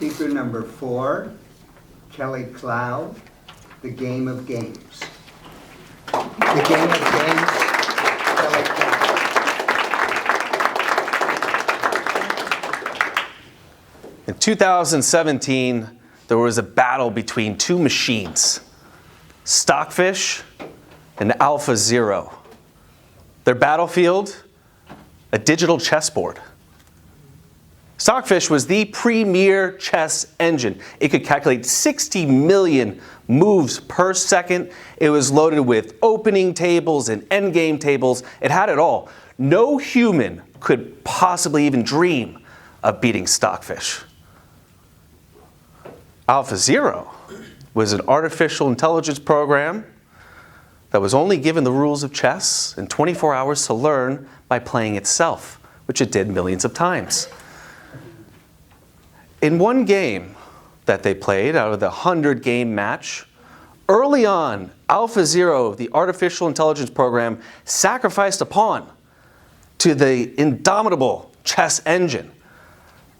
Speaker number 4, Kelly Clough, The Game of Games. The Game of Games, Kelly Clough. In 2017, there was a battle between two machines, Stockfish and AlphaZero. Their battlefield, a digital chessboard. Stockfish was the premier chess engine. It could calculate 60 million moves per second. It was loaded with opening tables and endgame tables. It had it all. No human could possibly even dream of beating Stockfish. AlphaZero was an artificial intelligence program that was only given the rules of chess and 24 hours to learn by playing itself, which it did millions of times. In one game that they played out of the 100-game match, early on, AlphaZero, the artificial intelligence program, sacrificed a pawn to the indomitable chess engine.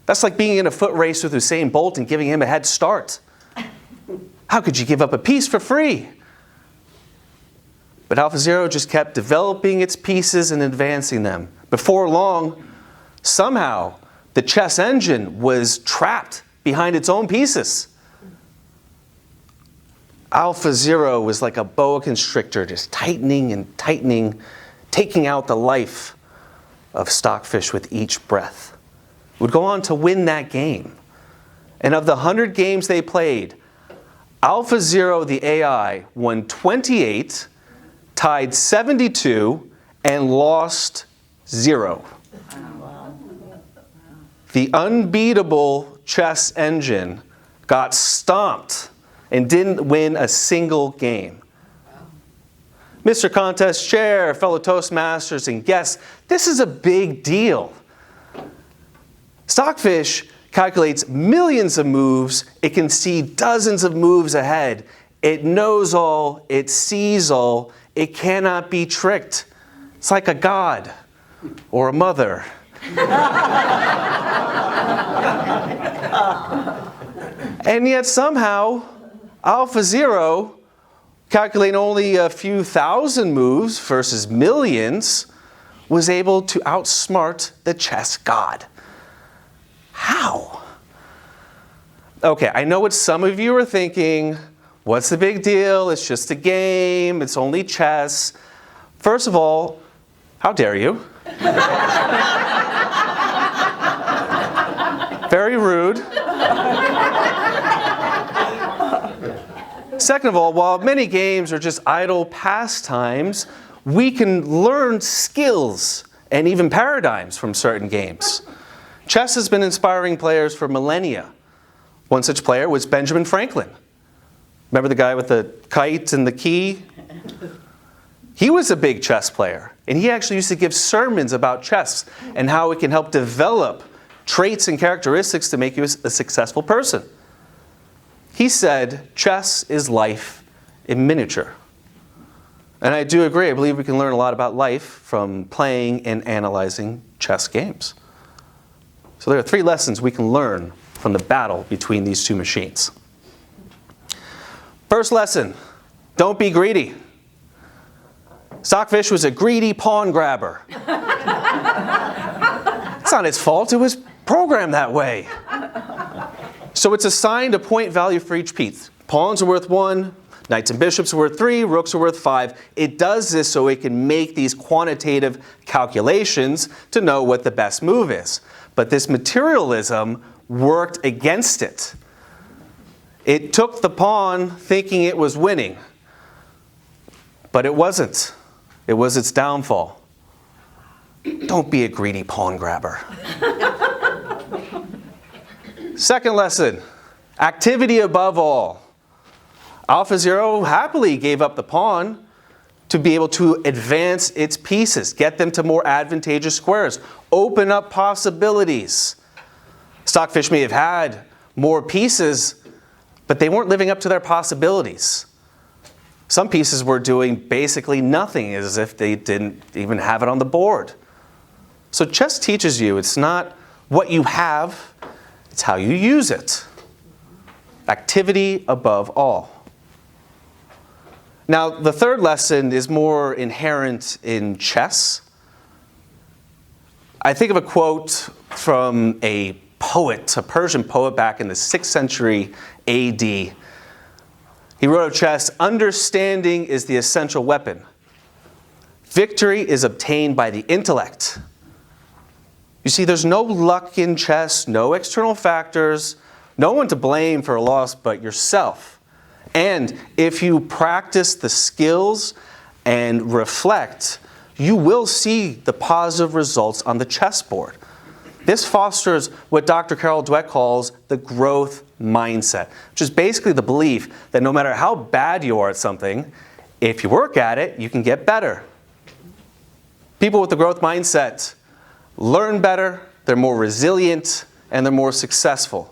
That's like being in a foot race with Usain Bolt and giving him a head start. How could you give up a piece for free? But AlphaZero just kept developing its pieces and advancing them. Before long, somehow, the chess engine was trapped behind its own pieces. AlphaZero was like a boa constrictor, just tightening and tightening, taking out the life of Stockfish with each breath. It would go on to win that game. And of the 100 games they played, AlphaZero, the AI, won 28, tied 72, and lost 0. The unbeatable chess engine got stomped and didn't win a single game. Mr. Contest Chair, fellow Toastmasters, and guests, this is a big deal. Stockfish calculates millions of moves. It can see dozens of moves ahead. It knows all. It sees all. It cannot be tricked. It's like a god or a mother. And yet somehow, AlphaZero, calculating only a few thousand moves versus millions, was able to outsmart the chess god. How? Okay, I know what some of you are thinking. What's the big deal? It's just a game. It's only chess. First of all, how dare you? Very rude. Second of all, while many games are just idle pastimes, we can learn skills and even paradigms from certain games. Chess has been inspiring players for millennia. One such player was Benjamin Franklin. Remember the guy with the kite and the key? He was a big chess player, and he actually used to give sermons about chess and how it can help develop traits and characteristics to make you a successful person. He said, chess is life in miniature. And I do agree. I believe we can learn a lot about life from playing and analyzing chess games. So there are 3 lessons we can learn from the battle between these two machines. First lesson, don't be greedy. Stockfish was a greedy pawn grabber. It's not its fault. It was programmed that way. So it's assigned a point value for each piece. Pawns are worth 1, knights and bishops are worth 3, rooks are worth 5. It does this so it can make these quantitative calculations to know what the best move is. But this materialism worked against it. It took the pawn thinking it was winning, but it wasn't. It was its downfall. Don't be a greedy pawn grabber. Second lesson, activity above all. AlphaZero happily gave up the pawn to be able to advance its pieces, get them to more advantageous squares, open up possibilities. Stockfish may have had more pieces, but they weren't living up to their possibilities. Some pieces were doing basically nothing, as if they didn't even have it on the board. So chess teaches you it's not what you have, it's how you use it. Activity above all. Now, the third lesson is more inherent in chess. I think of a quote from a poet, a Persian poet back in the 6th century AD. He wrote of chess, "Understanding is the essential weapon. Victory is obtained by the intellect." You see, there's no luck in chess, no external factors, no one to blame for a loss but yourself. And if you practice the skills and reflect, you will see the positive results on the chessboard. This fosters what Dr. Carol Dweck calls the growth mindset, which is basically the belief that no matter how bad you are at something, if you work at it, you can get better. People with the growth mindset learn better, they're more resilient, and they're more successful.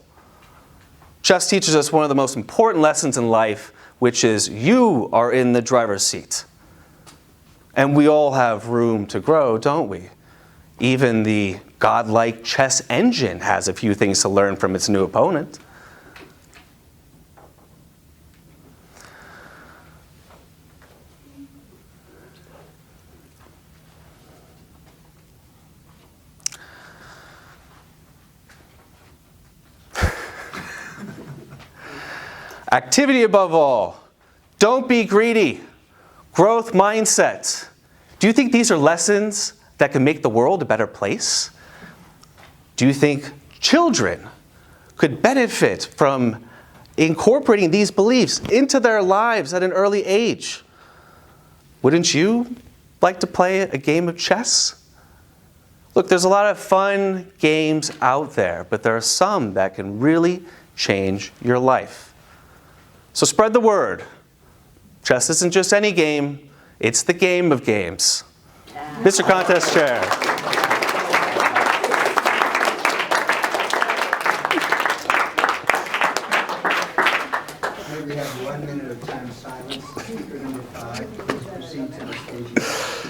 Chess teaches us one of the most important lessons in life, which is you are in the driver's seat. And we all have room to grow, don't we? Even the godlike chess engine has a few things to learn from its new opponent. Activity above all. Don't be greedy. Growth mindset. Do you think these are lessons that can make the world a better place? Do you think children could benefit from incorporating these beliefs into their lives at an early age? Wouldn't you like to play a game of chess? Look, there's a lot of fun games out there, but there are some that can really change your life. So spread the word. Chess isn't just any game, it's the game of games. Mr. Contest Chair. May we have 1 minute of time silence. Speaker number 5, please proceed to the stage.